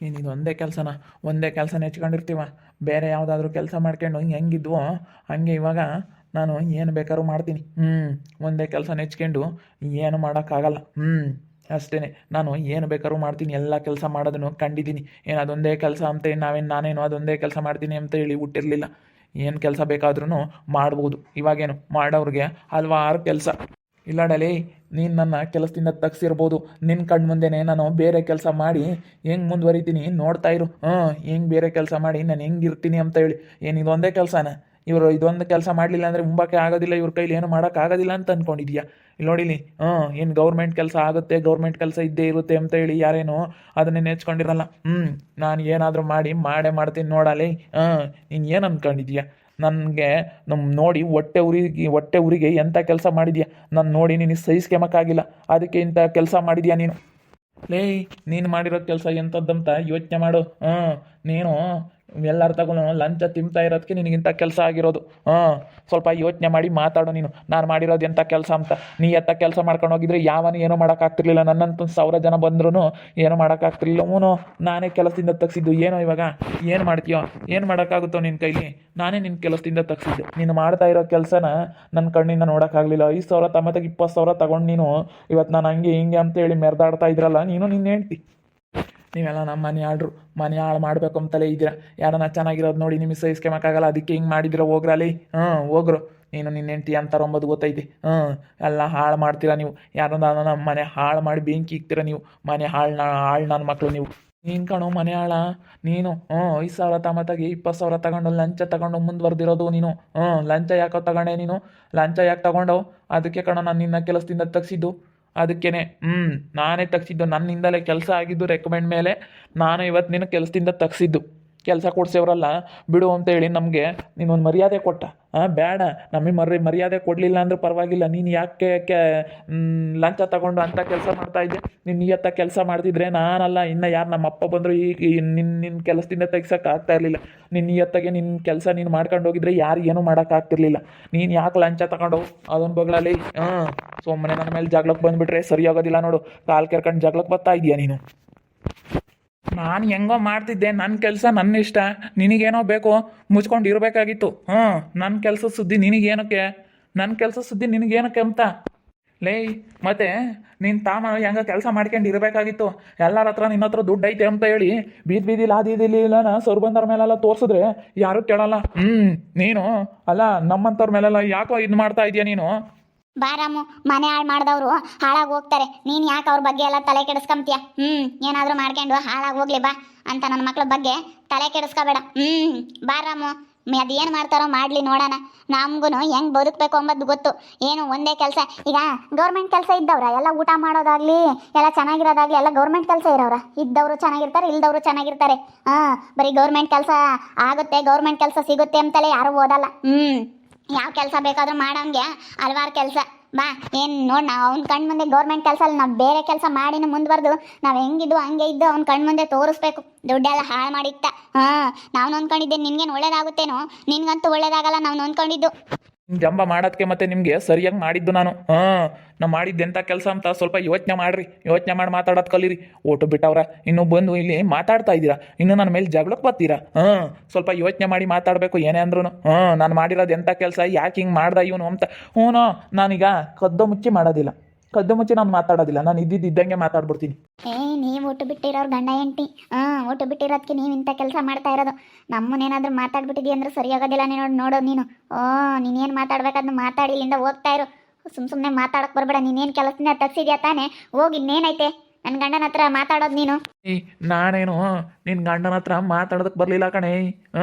ನೀನು ಇದೊಂದೇ ಕೆಲಸನ ಒಂದೇ ಕೆಲಸ ನೆಚ್ಕೊಂಡಿರ್ತೀವ. ಬೇರೆ ಯಾವುದಾದ್ರೂ ಕೆಲಸ ಮಾಡ್ಕೊಂಡು ಹೆಂಗಿದ್ವೋ ಹಂಗೆ ಇವಾಗ ನಾನು ಏನು ಬೇಕಾದ್ರೂ ಮಾಡ್ತೀನಿ. ಒಂದೇ ಕೆಲಸ ನೆಚ್ಕೊಂಡು ಏನು ಮಾಡೋಕ್ಕಾಗಲ್ಲ. ಅಷ್ಟೇ, ನಾನು ಏನು ಬೇಕಾದ್ರೂ ಮಾಡ್ತೀನಿ. ಎಲ್ಲ ಕೆಲಸ ಮಾಡೋದನ್ನು ಕಂಡಿದ್ದೀನಿ. ಏನು ಅದೊಂದೇ ಕೆಲಸ ಅಂತ ನಾನೇನು ಅದೊಂದೇ ಕೆಲಸ ಮಾಡ್ತೀನಿ ಅಂತ ಹೇಳಿ ಹುಟ್ಟಿರಲಿಲ್ಲ. ಏನು ಕೆಲಸ ಬೇಕಾದ್ರೂ ಮಾಡ್ಬೋದು. ಇವಾಗೇನು ಮಾಡೋರಿಗೆ ಹಲವಾರು ಕೆಲಸ. ಇಲ್ಲ ಡಲಿ, ನೀನು ನನ್ನ ಕೆಲಸದಿಂದ ತಗ್ಸಿರ್ಬೋದು. ನಿನ್ನ ಕಣ್ಣು ಮುಂದೆನೇ ನಾನು ಬೇರೆ ಕೆಲಸ ಮಾಡಿ ಹೆಂಗೆ ಮುಂದುವರಿತೀನಿ ನೋಡ್ತಾ ಇರು. ಹೆಂಗೆ ಬೇರೆ ಕೆಲಸ ಮಾಡಿ ನಾನು ಹೆಂಗಿರ್ತೀನಿ ಅಂತ ಹೇಳಿ. ಏನು ಇದೊಂದೇ ಕೆಲಸನ? ಇವರು ಇದೊಂದು ಕೆಲಸ ಮಾಡಲಿಲ್ಲ ಅಂದರೆ ಮುಂಬಕ್ಕೆ ಆಗೋದಿಲ್ಲ, ಇವ್ರ ಕೈಲಿ ಏನು ಮಾಡೋಕ್ಕಾಗೋದಿಲ್ಲ ಅಂತ ಅಂದ್ಕೊಂಡಿದ್ಯಾ? ಇಲ್ಲಿ ನೋಡಿಲಿ, ಏನು ಗೌರ್ಮೆಂಟ್ ಕೆಲಸ ಆಗುತ್ತೆ, ಗೌರ್ಮೆಂಟ್ ಕೆಲಸ ಇದ್ದೇ ಇರುತ್ತೆ ಅಂತ ಹೇಳಿ ಯಾರೇನೋ ಅದನ್ನೇ ನೆಚ್ಕೊಂಡಿರಲ್ಲ. ನಾನು ಏನಾದರೂ ಮಾಡೇ ಮಾಡ್ತೀನಿ ನೋಡಲಿ. ನೀನು ಏನು ಅಂದ್ಕೊಂಡಿದ್ಯಾ? ನನಗೆ ನೋಡಿ ಹೊಟ್ಟೆ ಉರಿಗೆ ಎಂಥ ಕೆಲಸ ಮಾಡಿದ್ಯಾ? ನಾನು ನೋಡಿ ನೀನು ಸಹಿಸ್ಕೊಂಬಕ್ಕಾಗಿಲ್ಲ, ಅದಕ್ಕೆ ಇಂಥ ಕೆಲಸ ಮಾಡಿದ್ಯಾ ನೀನು. ನೀನು ಮಾಡಿರೋ ಕೆಲಸ ಎಂಥದ್ದಂತ ಯೋಚನೆ ಮಾಡು. ನೀನು ಎಲ್ಲರ ತಗೊಂಡು ಲಂಚ ತಿಂತಾ ಇರೋದಕ್ಕೆ ನಿನಗಿಂಥ ಕೆಲಸ ಆಗಿರೋದು. ಸ್ವಲ್ಪ ಯೋಚನೆ ಮಾಡಿ ಮಾತಾಡು ನೀನು. ನಾನು ಮಾಡಿರೋದು ಎಂಥ ಕೆಲಸ ಅಂತ. ನೀ ಎತ್ತ ಕೆಲಸ ಮಾಡ್ಕೊಂಡು ಹೋಗಿದ್ರೆ ಯಾವನು ಏನೂ ಮಾಡೋಕ್ಕಾಗ್ತಿರ್ಲಿಲ್ಲ. ನನ್ನಂತೂ 1000 ಜನ ಬಂದ್ರೂ ಏನೂ ಮಾಡೋಕ್ಕಾಗ್ತಿರ್ಲಿಲ್ಲ. ನಾನೇ ಕೆಲಸದಿಂದ ತಗ್ಸಿದ್ದು. ಏನೋ ಇವಾಗ ಏನು ಮಾಡ್ತೀಯೋ? ಏನು ಮಾಡೋಕ್ಕಾಗುತ್ತೋ ನಿನ್ನ ಕೈಲಿ? ನಾನೇ ನಿನ್ನ ಕೆಲಸದಿಂದ ತಗ್ಸಿದ್ದು. ನೀನು ಮಾಡ್ತಾ ಇರೋ ಕೆಲಸನ ನನ್ನ ಕಣ್ಣಿಂದ ನೋಡೋಕ್ಕಾಗಲಿಲ್ಲ. 5,000 ತಮ್ಮತ್ತಾಗ 20,000 ತಗೊಂಡು ನೀನು ಇವತ್ತು ನಾನು ಹಂಗೆ ಹಿಂಗೆ ಅಂತೇಳಿ ಮೆರೆದಾಡ್ತಾ ಇದ್ರಲ್ಲ ನೀನು, ನಿನ್ನ ಹೆಂಡ್ತಿ. ನೀವೆಲ್ಲ ನಮ್ಮ ಮನೆ ಹಾಳು ಮಾಡಬೇಕು ಅಂತಲೇ ಇದ್ದೀರಾ. ಯಾರನ್ನ ಚೆನ್ನಾಗಿರೋದು ನೋಡಿ ನಿಮಗೆ ಸಹಿಸ್ಕೊಂಬಕ್ಕಾಗಲ್ಲ, ಅದಕ್ಕೆ ಹಿಂಗೆ ಮಾಡಿದಿರೋ ಹೋಗ್ರಲ್ಲಿ. ಹೋಗ್ರು. ನೀನು ನಿನ್ನ ಹೆಂಡ್ತಿ ಅಂತಾರಂಬೋದು ಗೊತ್ತೈತಿ. ಎಲ್ಲ ಹಾಳು ಮಾಡ್ತೀರಾ ನೀವು. ಯಾರನ್ನ ನಮ್ಮ ಮನೆ ಹಾಳು ಮಾಡಿ ಬೆಂಕಿ ಇಕ್ತೀರ ನೀವು. ಮನೆ ಹಾಳು ನನ್ನ ಮಕ್ಕಳು ನೀವು. ನೀನು ಕಣೋ ಮನೆ ಹಾಳ ನೀನು. 5,000 ತಮ್ಮತ್ತಾಗಿ 20,000 ತಗೊಂಡು ಲಂಚ ತಗೊಂಡು ಮುಂದುವರೆದಿರೋದು ನೀನು. ಲಂಚ ಯಾಕೋ ತಗೊಂಡೆ ನೀನು? ಲಂಚ ಯಾಕೆ ತಗೊಂಡವು? ಅದಕ್ಕೆ ಕಣೋ ನಾನು ನಿನ್ನ ಕೆಲಸದಿಂದ ತಗ್ಸಿದ್ದು. ಅದಕ್ಕೇನೆ ನಾನೇ ತಗ್ಸಿದ್ದು. ನನ್ನಿಂದಲೇ ಕೆಲಸ ಆಗಿದ್ದು ರೆಕಮೆಂಡ್ ಮೇಲೆ ನಾನು ಇವತ್ತು ನಿನ್ನ ಕೆಲಸದಿಂದ ತಗ್ಸಿದ್ದು. ಕೆಲಸ ಕೊಡ್ಸೇವ್ರಲ್ಲ ಬಿಡು ಅಂತೇಳಿ ನಮಗೆ ನೀನೊಂದು ಮರ್ಯಾದೆ ಕೊಟ್ಟ. ಬೇಡ, ನಮಗೆ ಮರ್ಯಾದೆ ಕೊಡಲಿಲ್ಲ ಅಂದ್ರೂ ಪರವಾಗಿಲ್ಲ. ನೀನು ಯಾಕೆ ಲಂಚ ತಗೊಂಡು ಅಂಥ ಕೆಲಸ ಮಾಡ್ತಾಯಿದ್ದೆ? ನೀನು ನಿಯತ್ತ ಕೆಲಸ ಮಾಡ್ತಿದ್ರೆ ನಾನಲ್ಲ ಇನ್ನು ಯಾರು ನಮ್ಮ ಅಪ್ಪ ಬಂದರೂ ಈಗ ನಿನ್ನ ಕೆಲಸದಿಂದ ತೆಗ್ಸೋಕೆ ಆಗ್ತಾ ಇರಲಿಲ್ಲ. ನಿನ್ನ ನಿಯತ್ತಾಗೆ ನಿನ್ನ ಕೆಲಸ ನೀನು ಮಾಡ್ಕೊಂಡು ಹೋಗಿದ್ರೆ ಯಾರು ಏನೂ ಮಾಡೋಕ್ಕಾಗ್ತಿರ್ಲಿಲ್ಲ. ನೀನು ಯಾಕೆ ಲಂಚ ತಗೊಂಡು ಅದೊಂದು ಬಗ್ಲಲ್ಲಿ ಸುಮ್ಮನೆ ನನ್ನ ಮೇಲೆ ಜಗಳಕ್ಕೆ ಬಂದುಬಿಟ್ರೆ ಸರಿಯಾಗೋದಿಲ್ಲ ನೋಡು. ಕಾಲು ಕೆರ್ಕೊಂಡು ಜಗಳಕ್ಕೆ ಬರ್ತಾ ಇದೆಯಾ ನೀನು? ನಾನು ಹೆಂಗೋ ಮಾಡ್ತಿದ್ದೆ, ನನ್ನ ಕೆಲಸ ನನ್ನ ಇಷ್ಟ. ನಿನಗೇನೋ ಬೇಕು ಮುಚ್ಕೊಂಡು ಇರಬೇಕಾಗಿತ್ತು. ನನ್ನ ಕೆಲಸ ಸುದ್ದಿ ನಿನಗೇನಕ್ಕೆ? ನನ್ನ ಕೆಲಸ ಸುದ್ದಿ ನಿನಗೇನಕ್ಕೆ ಅಂತ ಮತ್ತೆ ನೀನು ಹೆಂಗ ಕೆಲಸ ಮಾಡ್ಕೊಂಡು ಇರಬೇಕಾಗಿತ್ತು. ಎಲ್ಲರ ಹತ್ರ ನಿನ್ನ ಹತ್ರ ದುಡ್ಡು ಐತೆ ಅಂತ ಹೇಳಿ ಬೀದಿಲಿ ಆದಿದಿಲ್ಲ ಸೊರ್ಬಂದವ್ರ ಮೇಲೆಲ್ಲ ತೋರಿಸಿದ್ರೆ ಯಾರೂ ಕೇಳಲ್ಲ. ನೀನು ಅಲ್ಲ ನಮ್ಮಂಥವ್ರ ಮೇಲೆಲ್ಲ ಯಾಕೋ ಇದು ಮಾಡ್ತಾ ಇದೆಯಾ ನೀನು? ಬಾರಾಮು, ಮನೆ ಹಾಳು ಮಾಡಿದವರು ಹಾಳಾಗಿ ಹೋಗ್ತಾರೆ. ನೀನು ಯಾಕೆ ಅವ್ರ ಬಗ್ಗೆ ಎಲ್ಲ ತಲೆ ಕೆಡಿಸ್ಕೊಂತೀಯ? ಏನಾದರೂ ಮಾಡ್ಕೊಂಡು ಹಾಳಾಗಿ ಹೋಗ್ಲಿ ಬಾ ಅಂತ ನನ್ನ ಮಕ್ಳ ಬಗ್ಗೆ ತಲೆ ಕೆಡಿಸ್ಕೋಬೇಡ. ಬಾರಾಮು, ಅದೇನು ಮಾಡ್ತಾರೋ ಮಾಡಲಿ ನೋಡೋಣ. ನಮಗೂ ಹೆಂಗೆ ಬದುಕಬೇಕು ಅಂಬದು ಗೊತ್ತು. ಏನು ಒಂದೇ ಕೆಲಸ. ಈಗ ಗೌರ್ಮೆಂಟ್ ಕೆಲಸ ಇದ್ದವ್ರ ಎಲ್ಲ ಊಟ ಮಾಡೋದಾಗಲಿ ಎಲ್ಲ ಚೆನ್ನಾಗಿರೋದಾಗಲಿ ಎಲ್ಲ ಗೌರ್ಮೆಂಟ್ ಕೆಲಸ ಇರೋರ. ಇದ್ದವರು ಚೆನ್ನಾಗಿರ್ತಾರೆ, ಇಲ್ದವರು ಚೆನ್ನಾಗಿರ್ತಾರೆ. ಬರೀ ಗೌರ್ಮೆಂಟ್ ಕೆಲಸ ಆಗುತ್ತೆ, ಗೌರ್ಮೆಂಟ್ ಕೆಲಸ ಸಿಗುತ್ತೆ ಅಂತಲೇ ಯಾರೂ ಓದಲ್ಲ. ಯಾವ ಕೆಲಸ ಬೇಕಾದರೂ ಮಾಡೋಂಗೆ ಹಲವಾರು ಕೆಲಸ. ಬಾ ಏನು ನೋಡಿ, ನಾವು ಅವ್ನ ಕಣ್ಣು ಮುಂದೆ ಗೌರ್ಮೆಂಟ್ ಕೆಲಸ ಅಲ್ಲ, ನಾವು ಬೇರೆ ಕೆಲಸ ಮಾಡಿನ ಮುಂದುವರೆದು ನಾವು ಹೆಂಗಿದ್ದು ಹಂಗೆ ಇದ್ದು ಅವ್ನ ಕಣ್ಣು ಮುಂದೆ ತೋರಿಸ್ಬೇಕು. ದುಡ್ಡೆಲ್ಲ ಹಾಳು ಮಾಡಿಕ್ತ. ನಾವು ನೊಂದ್ಕೊಂಡಿದ್ದೆ ನಿನ್ಗೇನು ಒಳ್ಳೇದಾಗುತ್ತೇನೋ? ನಿನ್ಗಂತೂ ಒಳ್ಳೇದಾಗಲ್ಲ. ನಾವು ನೊಂದ್ಕೊಂಡಿದ್ದು ಜಂಬ ಮಾಡೋದಕ್ಕೆ ಮತ್ತೆ ನಿಮಗೆ ಸರಿಯಾಗಿ ಮಾಡಿದ್ದು ನಾನು. ಮಾಡಿದ್ದೆಂಥ ಕೆಲಸ ಅಂತ ಸ್ವಲ್ಪ ಯೋಚನೆ ಮಾಡಿರಿ. ಯೋಚನೆ ಮಾಡಿ ಮಾತಾಡೋದು ಕಲೀರಿ. ಓಟು ಬಿಟ್ಟವ್ರ ಇನ್ನೂ ಬಂದು ಇಲ್ಲಿ ಮಾತಾಡ್ತಾ ಇದ್ದೀರಾ, ಇನ್ನು ನನ್ನ ಮೇಲೆ ಜಗಳಕ್ಕೆ ಬರ್ತೀರಾ? ಸ್ವಲ್ಪ ಯೋಚನೆ ಮಾಡಿ ಮಾತಾಡಬೇಕು ಏನೇ ಅಂದ್ರೂ. ನಾನು ಮಾಡಿರೋದು ಎಂಥ ಕೆಲಸ, ಯಾಕೆ ಹಿಂಗೆ ಮಾಡ್ದ ಇವನು ಅಂತ. ನಾನೀಗ ಕದ್ದು ಮುಚ್ಚಿ ಮಾಡೋದಿಲ್ಲ, ಕದ್ದು ಮುಚ್ಚಿ ನಾನು ಮಾತಾಡೋದಿಲ್ಲ. ನಾನು ಇದ್ದಂಗೆ ಮಾತಾಡ್ಬಿಡ್ತೀನಿ. ನೀವು ಒಟ್ಟು ಬಿಟ್ಟಿರೋರು ಗಂಡ ಹೆಂಡ್ತಿ. ಒಟ್ಟು ಬಿಟ್ಟಿರೋದಕ್ಕೆ ನೀವು ಇಂಥ ಕೆಲಸ ಮಾಡ್ತಾ ಇರೋದು. ನಮ್ಮನ್ನೇನಾದ್ರೂ ಮಾತಾಡ್ಬಿಟ್ಟಿದ್ದೀಯ ಅಂದ್ರೆ ಸರಿಯಾಗೋದಿಲ್ಲ. ನೋಡು ನೀನು ನೀನೇನು ಮಾತಾಡ್ಬೇಕಾದ್ನು ಮಾತಾಡಿ ಇಲ್ಲಿಂದ ಹೋಗ್ತಾ ಇರು. ಸುಮ್ಮನೆ ಮಾತಾಡಕ್ಕೆ ಬರಬೇಡ. ನೀನೇನು ಕೆಲಸದಿಂದ ತಗ್ಸಿದ್ಯಾ ತಾನೇ? ಹೋಗಿ ಇನ್ನೇನೈತೆ ನನ್ನ ಗಂಡನ ಹತ್ರ ಮಾತಾಡೋದು ನೀನು? ನಾನೇನು ನಿನ್ನ ಗಂಡನ ಹತ್ರ ಮಾತಾಡೋದಕ್ಕೆ ಬರಲಿಲ್ಲ ಕಣೆ.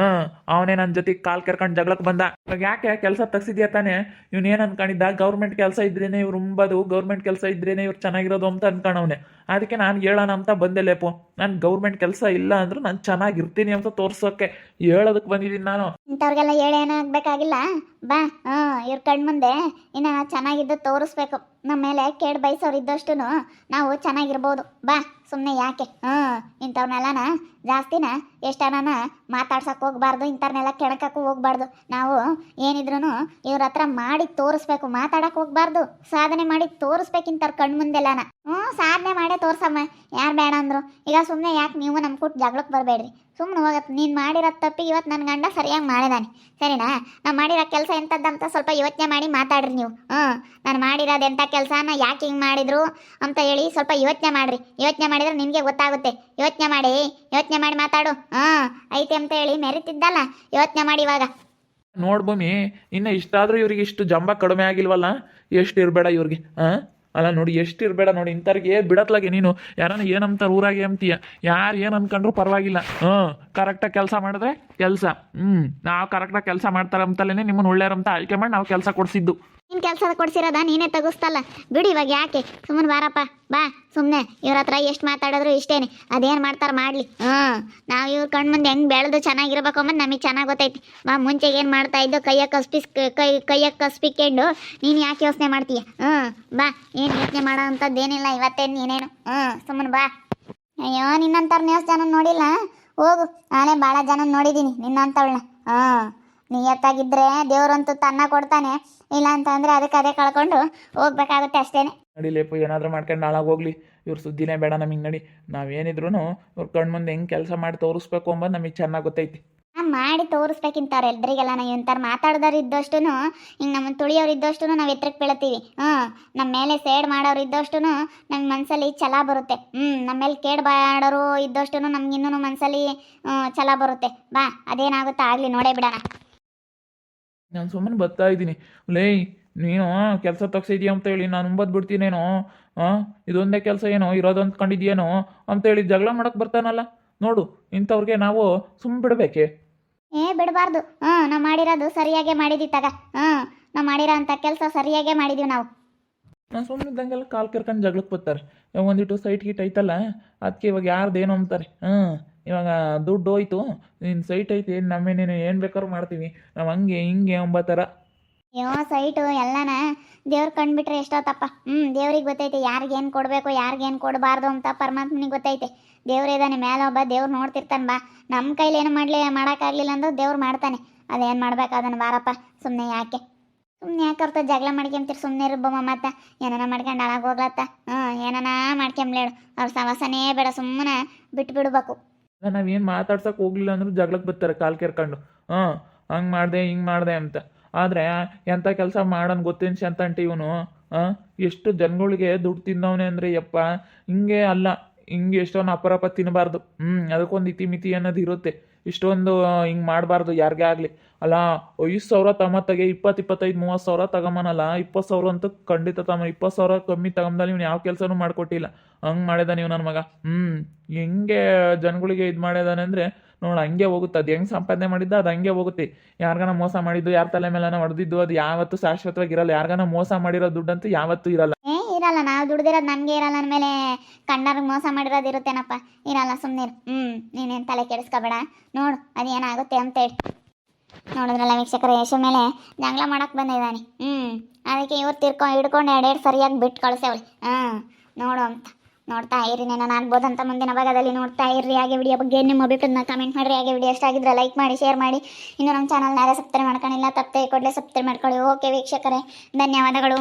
ಅವನೇ ನನ್ನ ಜೊತೆ ಕಾಲು ಕೆರ್ಕೊಂಡು ಜಗಳಕ್ಕೆ ಬಂದ. ಯಾಕೆ ಕೆಲಸ ತಗ್ಸಿದ್ಯಾ ತಾನೆ? ಇವನೇನು ಅನ್ಕೊಂಡಿದ್ದ, ಗೌರ್ಮೆಂಟ್ ಕೆಲಸ ಇದ್ರೇನೆ ಇವ್ರು ಉಂಬೋದು, ಗೌರ್ಮೆಂಟ್ ಕೆಲಸ ಇದ್ರೇನೆ ಇವ್ರು ಚೆನ್ನಾಗಿರೋದು ಅಂತ ಅನ್ಕೊಂಡವನೆ. ಅದಕ್ಕೆ ನಾನು ಹೇಳೋಣ ಅಂತ ಬಂದೆಲೇಪು. ನಾನು ಗೌರ್ಮೆಂಟ್ ಕೆಲಸ ಇಲ್ಲ ಅಂದರೂ ನಾನು ಚೆನ್ನಾಗಿರ್ತೀನಿ ಅಂತ ತೋರ್ಸೋಕ್ಕೆ ಹೇಳೋದಕ್ಕೆ ಬಂದಿದ್ದೀನಿ ನಾನು. ಇಂಥವ್ರಿಗೆಲ್ಲ ಹೇಳಿ ಏನಾಗಬೇಕಾಗಿಲ್ಲ. ಬಾ ಇವ್ರ ಕಣ್ಣು ಮುಂದೆ ಇನ್ನು ಚೆನ್ನಾಗಿದ್ದು ತೋರಿಸ್ಬೇಕು. ನಮ್ಮ ಮೇಲೆ ಕೇಡು ಬಯಸೋರು ಇದ್ದಷ್ಟು ನಾವು ಚೆನ್ನಾಗಿರ್ಬೋದು. ಬಾ ಸುಮ್ಮನೆ ಯಾಕೆ ಇಂಥವ್ನೆಲ್ಲನ ಜಾಸ್ತಿನ ಎಷ್ಟನ ಮಾತಾಡ್ಸಕ್ಕೆ ಹೋಗ್ಬಾರ್ದು, ಇಂಥವ್ರನ್ನೆಲ್ಲ ಕೆಣಕಕ್ಕೂ ಹೋಗ್ಬಾರ್ದು. ನಾವು ಏನಿದ್ರು ಇವ್ರ ಹತ್ರ ಮಾಡಿ ತೋರಿಸ್ಬೇಕು, ಮಾತಾಡಕ್ಕೆ ಹೋಗ್ಬಾರ್ದು, ಸಾಧನೆ ಮಾಡಿ ತೋರಿಸ್ಬೇಕು ಇಂಥವ್ರ ಕಣ್ಣು ಮುಂದೆಲ್ಲನ. ಸಾಧನೆ ಮಾಡೇ ತೋರ್ಸಮ್ಮ, ಯಾರು ಬೇಡ ಅಂದರು. ಈಗ ಸುಮ್ಮನೆ ಯಾಕೆ ನೀವು ನಮ್ಮ ಕೊಟ್ಟು ಜಗಳಕ್ಕೆ ಬರಬೇಡ್ರಿ, ಸುಮ್ಮನೆ ಹೋಗತ್ತೆ. ನೀನು ಮಾಡಿರೋ ತಪ್ಪಿಗೆ ಇವತ್ತು ನನ್ನ ಗಂಡ ಸರಿಯಾಗಿ ಮಾಡಿದಾನೆ, ಸರಿನಾ? ನಾವು ಮಾಡಿರೋ ಕೆಲಸ ಎಂಥದ್ದಂತ ಸ್ವಲ್ಪ ಯೋಚನೆ ಮಾಡಿ ಮಾತಾಡ್ರಿ ನೀವು. ನಾನು ಮಾಡಿರೋದು ಎಂಥ ಕೆಲಸನ ಯಾಕೆ ಹಿಂಗೆ ಮಾಡಿದ್ರು ಅಂತ ಹೇಳಿ ಸ್ವಲ್ಪ ಯೋಚನೆ ಮಾಡಿರಿ. ಯೋಚನೆ ಮಾಡಿದ್ರೆ ನಿನಗೆ ಗೊತ್ತಾಗುತ್ತೆ. ಯೋಚನೆ ಮಾಡಿ ಮಾತಾಡು. ಐತೆ ಅಂತ ಹೇಳಿ ಮೆರಿತಿದ್ದಲ್ಲ, ಯೋಚನೆ ಮಾಡಿ ಇವಾಗ. ನೋಡ್ ಭೂಮಿ, ಇನ್ನು ಇಷ್ಟಾದರೂ ಇವ್ರಿಗೆ ಇಷ್ಟು ಜಂಬ ಕಡಿಮೆ ಆಗಿಲ್ವಲ್ಲ? ಎಷ್ಟು ಇರಬೇಡ ಇವ್ರಿಗೆ, ಅಲ್ಲ ನೋಡಿ, ಎಷ್ಟು ಇರಬೇಡ ನೋಡಿ. ಇಂಥವ್ರಿಗೆ ಬಿಡತ್ಲಾಗೆ ನೀನು ಯಾರನ್ನ ಏನಂತಾರೆ ಊರಾಗೆ ಅಂತೀಯ, ಯಾರು ಏನು ಅನ್ಕೊಂಡ್ರು ಪರವಾಗಿಲ್ಲ. ಕರೆಕ್ಟಾಗಿ ಕೆಲಸ ಮಾಡಿದ್ರೆ ಕೆಲಸ, ನಾವು ಕರೆಕ್ಟಾಗಿ ಕೆಲಸ ಮಾಡ್ತಾರೆ ಅಂತಲೇ ನಿಮ್ಮನ್ನು ಒಳ್ಳೆಯರಂತ ಆಯ್ಕೆ ಮಾಡಿ ನಾವು ಕೆಲಸ ಕೊಡಿಸಿದ್ದು. ನಿನ್ನ ಕೆಲಸ ಕೊಡ್ಸಿರೋದ ನೀನೇ ತಗೋಸ್ತಲ್ಲ ಬಿಡು. ಇವಾಗ ಯಾಕೆ ಸುಮ್ಮನೆ ಬಾರಪ್ಪ, ಬಾ ಸುಮ್ಮನೆ. ಇವ್ರ ಹತ್ರ ಎಷ್ಟು ಮಾತಾಡಿದ್ರು ಇಷ್ಟೇನೆ, ಅದೇನು ಮಾಡ್ತಾರೆ ಮಾಡಲಿ. ನಾವು ಇವ್ರ ಕಣ್ಣು ಮುಂದೆ ಹೆಂಗೆ ಬೆಳೆದು ಚೆನ್ನಾಗಿರ್ಬೇಕು ಅಂಬದು ನಮಗೆ ಚೆನ್ನಾಗಿ ಗೊತ್ತೈತಿ. ಬಾ, ಮುಂಚೆಗೆ ಏನು ಮಾಡ್ತಾ ಇದ್ದು ಕೈಯಾಗ ಕಸ್ಪಿಕೊಂಡು ನೀನು ಯಾಕೆ ಯೋಚನೆ ಮಾಡ್ತೀಯ? ಬಾ, ಏನು ಯೋಚನೆ ಮಾಡೋ ಅಂಥದ್ದೇನಿಲ್ಲ ಇವತ್ತೇನು ನೀನೇನು. ಸುಮ್ಮನೆ ಬಾ. ಅಯ್ಯೋ, ನಿನ್ನಂಥವ್ರನ್ನ ಎಷ್ಟು ಜನ ನೋಡಿಲ್ಲ, ಹೋಗು. ನಾನೇ ಭಾಳ ಜನ ನೋಡಿದ್ದೀನಿ ನಿನ್ನಂಥವಳನ್ನ. ನಿಯತ್ತಾಗಿದ್ದರೆ ದೇವ್ರಂತೂ ತನ್ನ ಕೊಡ್ತಾನೆ, ಇಲ್ಲ ಅಂತಂದರೆ ಅದಕ್ಕೆ ಅದೇ ಕಳ್ಕೊಂಡು ಹೋಗ್ಬೇಕಾಗುತ್ತೆ ಅಷ್ಟೇನೆ. ನಡಿಲೇಪು, ಏನಾದರೂ ಮಾಡ್ಕೊಂಡು ನಾಳಾಗ ಹೋಗ್ಲಿ. ಇವ್ರ ಸುದ್ದಿನೇ ಬೇಡ ನಮಗೆ. ನಡಿ, ನಾವೇನಿದ್ರು ಇವ್ರ ಕಣ್ಣು ಮುಂದೆ ಹೆಂಗೆ ಕೆಲಸ ಮಾಡಿ ತೋರಿಸ್ಬೇಕು ಅಂಬೋದು ನಮಗೆ ಚೆನ್ನಾಗಿ ಗೊತ್ತೈತಿ. ಮಾಡಿ ತೋರಿಸ್ಬೇಕಿಂತವ್ರು ಎಲ್ರಿಗೆಲ್ಲ. ನಾವು ಇಂಥವ್ರು ಮಾತಾಡ್ದವ್ರು ಇದ್ದಷ್ಟು, ಹಿಂಗೆ ನಮ್ಮನ್ನು ತುಳಿಯೋರು ಇದ್ದಷ್ಟು ನಾವು ಎತ್ತರಕ್ಕೆ ಬೀಳ್ತೀವಿ. ನಮ್ಮ ಮೇಲೆ ಸೇಡ್ ಮಾಡೋರು ಇದ್ದಷ್ಟು ನಮ್ಮ ಮನಸ್ಸಲ್ಲಿ ಛಲ ಬರುತ್ತೆ. ನಮ್ಮ ಮೇಲೆ ಕೇಡ್ ಮಾಡೋರು ಇದ್ದಷ್ಟು ನಮ್ಗಿನ್ನೂ ಮನಸ್ಸಲ್ಲಿ ಛಲ ಬರುತ್ತೆ. ಬಾ, ಅದೇನಾಗುತ್ತಾ ಆಗಲಿ, ನೋಡೇ ಬಿಡೋಣ. ನಾನು ಸುಮ್ಮನೆ ಬರ್ತಾ ಇದ್ದೀನಿ. ಲೇ, ನೀನು ಕೆಲಸ ತಗ್ಸಿದ್ಯಾ ಅಂತ ಹೇಳಿ ನಾನು ಮುಂಬತ್ತು ಬಿಡ್ತೀನೇನೋ? ಇದೊಂದೇ ಕೆಲಸ ಏನೋ ಇರೋದು ಅಂದ್ಕೊಂಡಿದ್ಯೇನೋ ಅಂತೇಳಿ ಜಗಳ ಮಾಡಕ್ಕೆ ಬರ್ತಾನಲ್ಲ ನೋಡು. ಇಂಥವ್ರಿಗೆ ನಾವು ಸುಮ್ಮನೆ ಬಿಡಬೇಕೆ? ಬಿಡಬಾರ್ದು. ನಾವು ಮಾಡಿರೋದು ಸರಿಯಾಗೇ ಮಾಡಿದ್ವಿ ತಗ. ನಾವು ಮಾಡಿರೋ ಅಂಥ ಕೆಲಸ ಸರಿಯಾಗೇ ಮಾಡಿದ್ದೀವಿ ನಾವು. ನಾನು ಸುಮ್ಮನೆ ಇದ್ದಂಗೆಲ್ಲ ಕಾಲು ಕೆರ್ಕೊಂಡು ಜಗಳಕ್ಕೆ ಬರ್ತಾರೆ. ಒಂದಿಟ್ಟು ಸೈಟ್ ಗೀಟ್ ಐತಲ್ಲ, ಅದಕ್ಕೆ ಇವಾಗ ಯಾರ್ದೇನು ಅಂತಾರೆ. ಇವಾಗ ದುಡ್ಡು ಹೋಯ್ತು, ನಿನ್ನ ಸೈಟ್ ಐತಿ, ನಮ್ಮೇನೇನು ಏನು ಬೇಕಾದ್ರೂ ಮಾಡ್ತೀವಿ ನಾವು, ಹಂಗೆ ಹಿಂಗೆ ಥರ. ಅಯ್ಯೋ, ಸೈಟು ಎಲ್ಲನ ದೇವ್ರು ಕಂಡುಬಿಟ್ರೆ ಎಷ್ಟೋತಪ್ಪ. ದೇವ್ರಿಗೆ ಗೊತ್ತೈತೆ ಯಾರಿಗೇನು ಕೊಡಬೇಕು, ಯಾರಿಗೇನು ಕೊಡಬಾರ್ದು ಅಂತ. ಪರಮಾತ್ಮನಿಗೆ ಗೊತ್ತೈತೆ. ದೇವ್ರು ಇದ್ದಾನೆ ಮೇಲೆ, ಒಬ್ಬ ದೇವ್ರು ನೋಡ್ತಿರ್ತಾನೆ. ಬಾ, ನಮ್ಮ ಕೈಲಿ ಏನು ಮಾಡೋಕ್ಕಾಗಲಿಲ್ಲ ಅಂದ್ರೆ ದೇವ್ರು ಮಾಡ್ತಾನೆ. ಅದೇನು ಮಾಡ್ಬೇಕು ಅದನ್ನು ಬಾರಪ್ಪ. ಸುಮ್ಮನೆ ಯಾಕೆ ಅವ್ರತ ಜಗಳ ಮಾಡ್ಕೊಂತೀರಿ? ಸುಮ್ಮನೆ ಇರ್ಬಮ್ಮ. ಮತ್ತೆ ಏನಾನ ಮಾಡ್ಕೊಂಡು ಹಾಳಾಗಿ ಹೋಗ್ಲತ್ತ. ಏನಾನ ಮಾಡ್ಕೊಂಬ್ಲೇಳು. ಅವ್ರ ಸವಾಸನೇ ಬೇಡ, ಸುಮ್ಮನೆ ಬಿಟ್ಬಿಡ್ಬೇಕು. ನಾವೇನು ಮಾತಾಡ್ಸಕ್ಕೆ ಹೋಗ್ಲಿಲ್ಲ ಅಂದ್ರೂ ಜಗಳಕ್ಕೆ ಬರ್ತಾರೆ ಕಾಲು ಕೆರ್ಕೊಂಡು. ಹಂಗೆ ಮಾಡಿದೆ ಹಿಂಗೆ ಮಾಡಿದೆ ಅಂತ. ಆದರೆ ಎಂಥ ಕೆಲಸ ಮಾಡೋನು ಗೊತ್ತೇನು ಅಂತ ಇವನು. ಎಷ್ಟು ಜನಗಳಿಗೆ ದುಡ್ಡು ತಿನ್ನವನೇ ಅಂದರೆ ಯಪ್ಪ, ಹಿಂಗೆ ಅಲ್ಲ, ಹಿಂಗೆ ಎಷ್ಟೊಂದು ಅಪರಪ ತಿನ್ನಬಾರ್ದು. ಅದಕ್ಕೊಂದು ಇತಿಮಿತಿ ಅನ್ನೋದು ಇರುತ್ತೆ. ಇಷ್ಟೊಂದು ಹಿಂಗೆ ಮಾಡಬಾರ್ದು ಯಾರಿಗೇ ಆಗಲಿ. ಅಲ್ಲ, 5,000 ತಮ್ಮತ್ತಾಗೆ 20-25-30,000 ತಗೊಂಬನಲ್ಲ. 20,000 ಅಂತೂ ಖಂಡಿತ ತಮ್ಮ. 20,000 ಕಮ್ಮಿ ತಗೊಂಬಲ್ಲಿ ಇವ್ನು ಯಾವ ಕೆಲಸನೂ ಮಾಡಿಕೊಟ್ಟಿಲ್ಲ. ಹಂಗೆ ಮಾಡಿದಾನೆ ಇವ್ ನನ್ನ ಮಗ. ಹೆಂಗೆ ಜನಗಳಿಗೆ ಇದು ಮಾಡಿದಾನೆ ಅಂದರೆ ನೋಡು, ಹಂಗೆ ಹೋಗುತ್ತೆ. ಅದು ಹೆಂಗೆ ಸಂಪಾದನೆ ಮಾಡಿದ್ದ ಅದು ಹಂಗೆ ಹೋಗುತ್ತೆ. ಯಾರಿಗಾನ ಮೋಸ ಮಾಡಿದ್ದು, ಯಾರ ತಲೆ ಮೇಲೆನ ಹೊಡೆದಿದ್ದು, ಅದು ಯಾವತ್ತೂ ಶಾಶ್ವತವಾಗಿರಲ್ಲ. ಯಾರಿಗಾನ ಮೋಸ ಮಾಡಿರೋ ದುಡ್ಡಂತೂ ಯಾವತ್ತೂ ಇರಲ್ಲ. ಇರಲ್ಲ. ನಾವು ದುಡ್ದಿರೋದು ನಮಗೆ ಇರಲ್ಲ, ಅಂದಮೇಲೆ ಕಂಡವ್ರಿಗೆ ಮೋಸ ಮಾಡಿರೋದು ಇರುತ್ತೇನಪ್ಪ? ಇರಲ್ಲ, ಸುಮ್ಮನೆ. ನೀನೇನು ತಲೆ ಕೆಡಿಸ್ಕೋಬೇಡ, ನೋಡು ಅದೇನಾಗುತ್ತೆ ಅಂತೇಳಿ. ನೋಡಿದ್ರಲ್ಲ ವೀಕ್ಷಕರ, ಯಶು ಮೇಲೆ ಜಗಳ ಮಾಡಕ್ಕೆ ಬಂದಿದ್ದಾನೆ. ಅದಕ್ಕೆ ಇವ್ರು ಹಿಡ್ಕೊಂಡು ಎರಡೆರಡು ಸರಿಯಾಗಿ ಬಿಟ್ಟು ಕಳಿಸೇವಳಿ. ನೋಡು ಅಂತ ನೋಡ್ತಾ ಇರಿ. ನಾನು ಆಗ್ಬೋದಂತ ಮುಂದಿನ ಭಾಗದಲ್ಲಿ ನೋಡ್ತಾ ಇರ್ರಿ. ಹಾಗೆ ವಿಡಿಯೋ ಬಗ್ಗೆ ನಿಮ್ಮ ಅಭಿಪ್ರಾಯನ ಕಮೆಂಟ್ ಮಾಡಿರಿ. ಹಾಗೆ ವಿಡಿಯೋ ಇಷ್ಟ ಆಗಿದ್ರೆ ಲೈಕ್ ಮಾಡಿ, ಶೇರ್ ಮಾಡಿ. ಇನ್ನು ನಮ್ಮ ಚಾನಲ್ನ ಯಾರೇ ಸಬ್ಸ್ಕ್ರೈಬ್ ಮಾಡ್ಕೊಂಡಿಲ್ಲ, ತಪ್ಪದೆ ಕೂಡಲೇ ಸಬ್ಸ್ಕ್ರೈಬ್ ಮಾಡ್ಕೊಳ್ಳಿ. ಓಕೆ ವೀಕ್ಷಕರೇ, ಧನ್ಯವಾದಗಳು.